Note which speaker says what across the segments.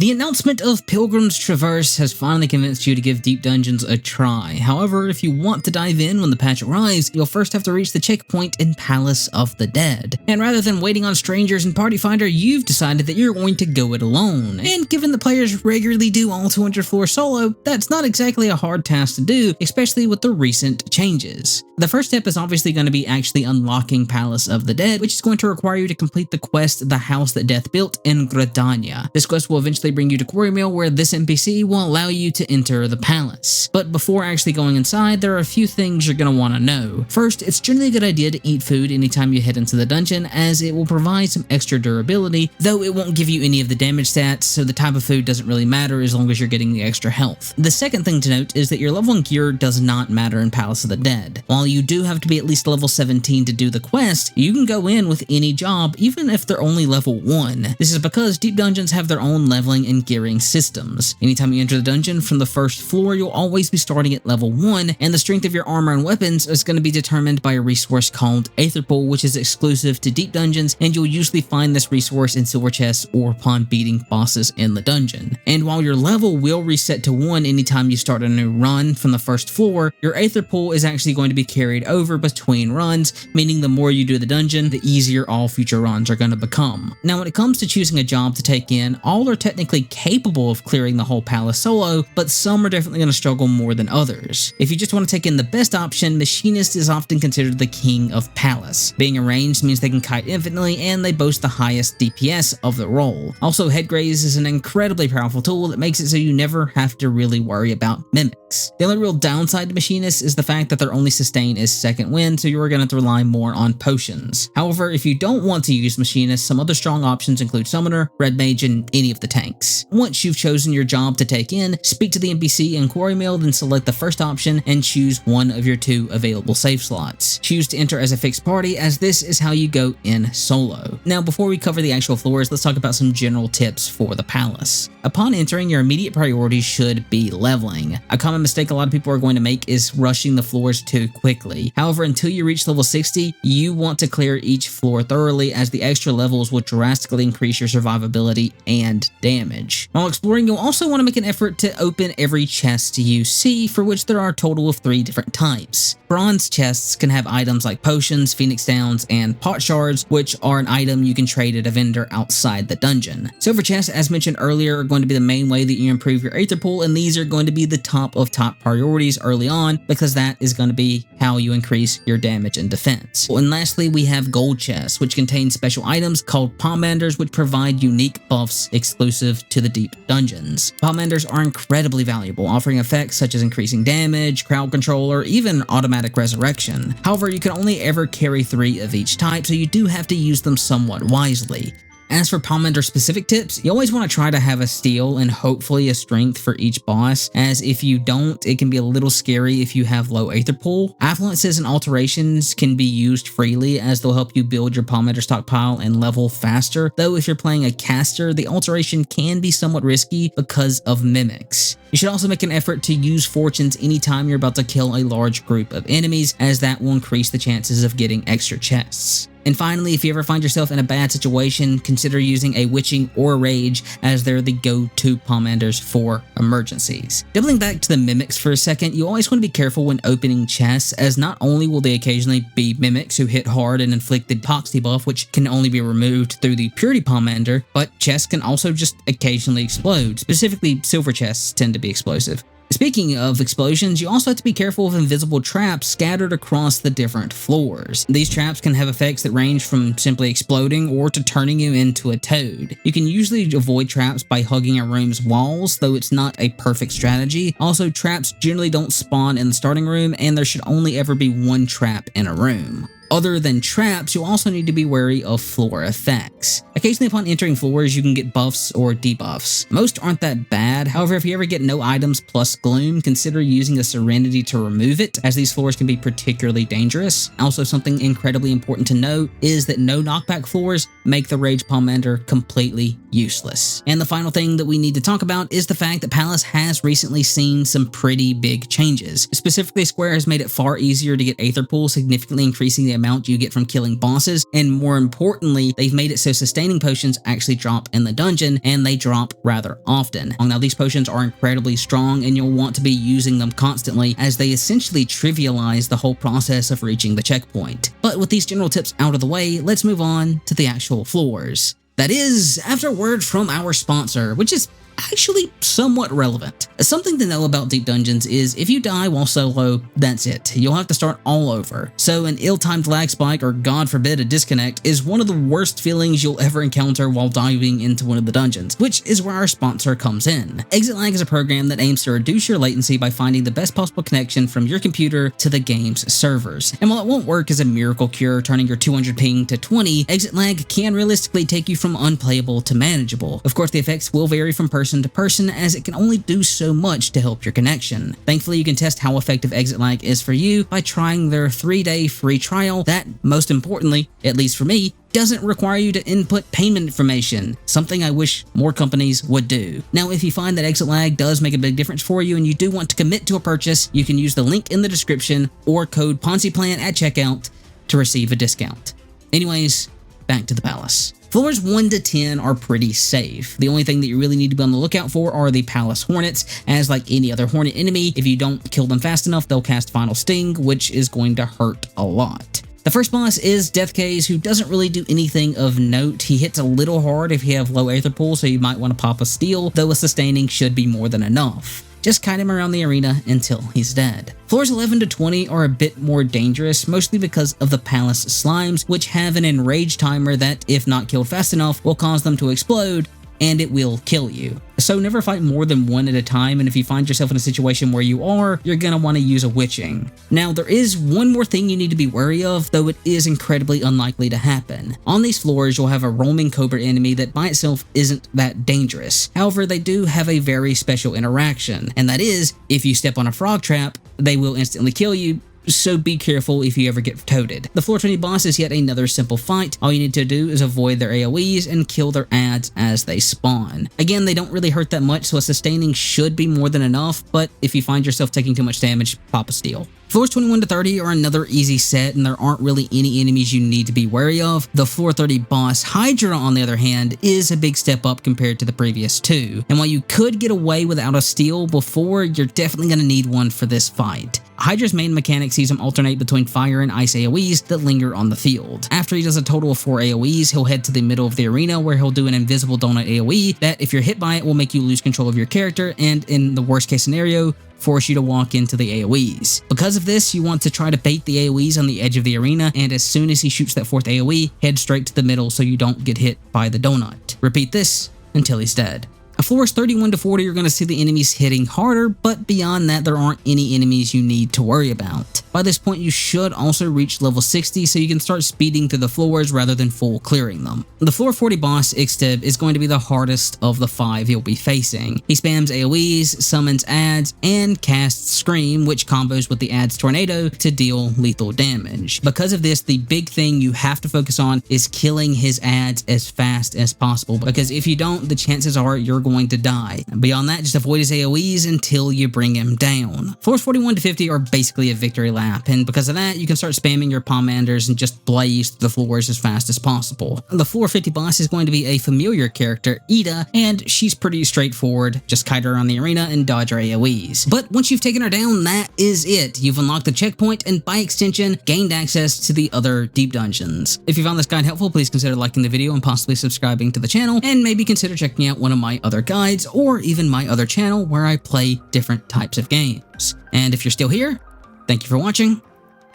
Speaker 1: The announcement of Pilgrim's Traverse has finally convinced you to give Deep Dungeons a try. However, if you want to dive in when the patch arrives, you'll first have to reach the checkpoint in Palace of the Dead. And rather than waiting on strangers in Party Finder, you've decided that you're going to go it alone. And given that players regularly do all 200 floors solo, that's not exactly a hard task to do, especially with the recent changes. The first step is obviously going to be actually unlocking Palace of the Dead, which is going to require you to complete the quest The House That Death Built in Gridania. This quest will eventually bring you to Quarry Mill, where this NPC will allow you to enter the palace. But before actually going inside, there are a few things you're going to want to know. First, it's generally a good idea to eat food anytime you head into the dungeon, as it will provide some extra durability, though it won't give you any of the damage stats, so the type of food doesn't really matter as long as you're getting the extra health. The second thing to note is that your level and gear does not matter in Palace of the Dead. While you do have to be at least level 17 to do the quest, you can go in with any job even if they're only level 1. This is because deep dungeons have their own leveling and gearing systems. Anytime you enter the dungeon from the first floor, you'll always be starting at level 1, and the strength of your armor and weapons is going to be determined by a resource called Aether Pool, which is exclusive to deep dungeons, and you'll usually find this resource in silver chests or upon beating bosses in the dungeon. And while your level will reset to 1 anytime you start a new run from the first floor, your Aether Pool is actually going to be carried over between runs, meaning the more you do the dungeon, the easier all future runs are going to become. Now, when it comes to choosing a job to take in, all are technically capable of clearing the whole palace solo, but some are definitely going to struggle more than others. If you just want to take in the best option, Machinist is often considered the king of palace. Being arranged means they can kite infinitely, and they boast the highest DPS of the role. Also, Headgraze is an incredibly powerful tool that makes it so you never have to really worry about mimics. The only real downside to Machinist is the fact that their only sustain is second wind, so you're going to have to rely more on potions. However, if you don't want to use Machinist, some other strong options include Summoner, Red Mage, and any of the tanks. Once you've chosen your job to take in, speak to the NPC in Quarry Mill, then select the first option and choose one of your 2 available save slots. Choose to enter as a fixed party, as this is how you go in solo. Now, before we cover the actual floors, let's talk about some general tips for the palace. Upon entering, your immediate priority should be leveling. A common mistake a lot of people are going to make is rushing the floors too quickly. However, until you reach level 60, you want to clear each floor thoroughly, as the extra levels will drastically increase your survivability and damage. While exploring, you'll also want to make an effort to open every chest you see, for which there are a total of 3 different types. Bronze chests can have items like potions, phoenix downs, and pot shards, which are an item you can trade at a vendor outside the dungeon. Silver chests, as mentioned earlier, are going to be the main way that you improve your Aether Pool, and these are going to be the top of top priorities early on, because that is going to be how you increase your damage and defense. And lastly, we have gold chests, which contain special items called Pomanders, which provide unique buffs exclusive to the deep dungeons. Pomanders are incredibly valuable, offering effects such as increasing damage, crowd control, or even automatic resurrection. However, you can only ever carry 3 of each type, so you do have to use them somewhat wisely. As for Pomander specific tips, you always want to try to have a steel and hopefully a strength for each boss, as if you don't, it can be a little scary if you have low Aether Pool. Affluences and alterations can be used freely, as they'll help you build your Pomander stockpile and level faster, though if you're playing a caster, the alteration can be somewhat risky because of mimics. You should also make an effort to use fortunes anytime you're about to kill a large group of enemies, as that will increase the chances of getting extra chests. And finally, if you ever find yourself in a bad situation, consider using a Witching or Rage, as they're the go-to Pomanders for emergencies. Doubling back to the mimics for a second, you always want to be careful when opening chests, as not only will they occasionally be mimics who hit hard and inflict the Tox debuff, which can only be removed through the Purity Pomander, but chests can also just occasionally explode. Specifically, silver chests tend to be explosive. Speaking of explosions, you also have to be careful of invisible traps scattered across the different floors. These traps can have effects that range from simply exploding or to turning you into a toad. You can usually avoid traps by hugging a room's walls, though it's not a perfect strategy. Also, traps generally don't spawn in the starting room, and there should only ever be 1 trap in a room. Other than traps, you'll also need to be wary of floor effects. Occasionally upon entering floors, you can get buffs or debuffs. Most aren't that bad, however, if you ever get no items plus gloom, consider using a Serenity to remove it, as these floors can be particularly dangerous. Also, something incredibly important to note is that no knockback floors make the Rage Pomander completely useless. And the final thing that we need to talk about is the fact that Palace has recently seen some pretty big changes. Specifically, Square has made it far easier to get Aether Pool, significantly increasing the amount you get from killing bosses, and more importantly, they've made it so sustaining potions actually drop in the dungeon, and they drop rather often. Now, these potions are incredibly strong, and you'll want to be using them constantly, as they essentially trivialize the whole process of reaching the checkpoint. But with these general tips out of the way, let's move on to the actual floors. That is, after a word from our sponsor, which is actually somewhat relevant. Something to know about deep dungeons is if you die while solo, that's it. You'll have to start all over. So an ill-timed lag spike, or God forbid a disconnect, is one of the worst feelings you'll ever encounter while diving into one of the dungeons, which is where our sponsor comes in. Exit lag is a program that aims to reduce your latency by finding the best possible connection from your computer to the game's servers. And while it won't work as a miracle cure, turning your 200 ping to 20, exit lag can realistically take you from unplayable to manageable. Of course, the effects will vary from person to person, as it can only do so much to help your connection. Thankfully, you can test how effective exit lag is for you by trying their 3-day free trial that, most importantly, at least for me, doesn't require you to input payment information, something I wish more companies would do. Now, if you find that exit lag does make a big difference for you and you do want to commit to a purchase, you can use the link in the description or code PONZIPLAN at checkout to receive a discount. Anyways, back to the palace. Floors 1 to 10 are pretty safe. The only thing that you really need to be on the lookout for are the palace hornets, as like any other hornet enemy, if you don't kill them fast enough, they'll cast Final Sting, which is going to hurt a lot. The first boss is Deathcase, who doesn't really do anything of note. He hits a little hard if you have low Aether Pool, so you might want to pop a steal, though a sustaining should be more than enough. Just kite him around the arena until he's dead. Floors 11 to 20 are a bit more dangerous, mostly because of the palace slimes, which have an enrage timer that, if not killed fast enough, will cause them to explode, and it will kill you. So never fight more than one at a time, and if you find yourself in a situation where you are, you're gonna want to use a witching. Now, there is one more thing you need to be wary of, though it is incredibly unlikely to happen. On these floors, you'll have a roaming cobra enemy that by itself isn't that dangerous. However, they do have a very special interaction, and that is, if you step on a frog trap, they will instantly kill you, so be careful if you ever get toted. The floor 20 boss is yet another simple fight. All you need to do is avoid their AoEs and kill their adds as they spawn. Again, they don't really hurt that much, so a sustaining should be more than enough, but if you find yourself taking too much damage, pop a steal. Floors 21 to 30 are another easy set, and there aren't really any enemies you need to be wary of. The floor 30 boss, Hydra, on the other hand, is a big step up compared to the previous two. And while you could get away without a steal before, you're definitely going to need one for this fight. Hydra's main mechanic sees him alternate between fire and ice AoEs that linger on the field. After he does a total of 4 AoEs, he'll head to the middle of the arena where he'll do an invisible donut AoE that, if you're hit by it, will make you lose control of your character and, in the worst case scenario, force you to walk into the AoEs. Because of this, you want to try to bait the AoEs on the edge of the arena, and as soon as he shoots that 4th AoE, head straight to the middle so you don't get hit by the donut. Repeat this until he's dead. Floors 31 to 40, you're going to see the enemies hitting harder, but beyond that, there aren't any enemies you need to worry about. By this point, you should also reach level 60, so you can start speeding through the floors rather than full clearing them. The floor 40 boss, Ixtib, is going to be the hardest of the 5 you'll be facing. He spams AoEs, summons adds, and casts Scream, which combos with the adds Tornado to deal lethal damage. Because of this, the big thing you have to focus on is killing his adds as fast as possible, because if you don't, the chances are you're going to die. And beyond that, just avoid his AoEs until you bring him down. Floors 41 to 50 are basically a victory lap, and because of that, you can start spamming your Pomanders and just blaze through the floors as fast as possible. The floor 50 boss is going to be a familiar character, Ida, and she's pretty straightforward. Just kite her around the arena and dodge her AoEs. But once you've taken her down, that is it. You've unlocked the checkpoint and, by extension, gained access to the other deep dungeons. If you found this guide helpful, please consider liking the video and possibly subscribing to the channel, and maybe consider checking out one of my other guides or even my other channel where I play different types of games. And if you're still here, thank you for watching,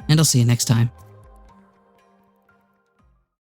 Speaker 1: and I'll see you next time.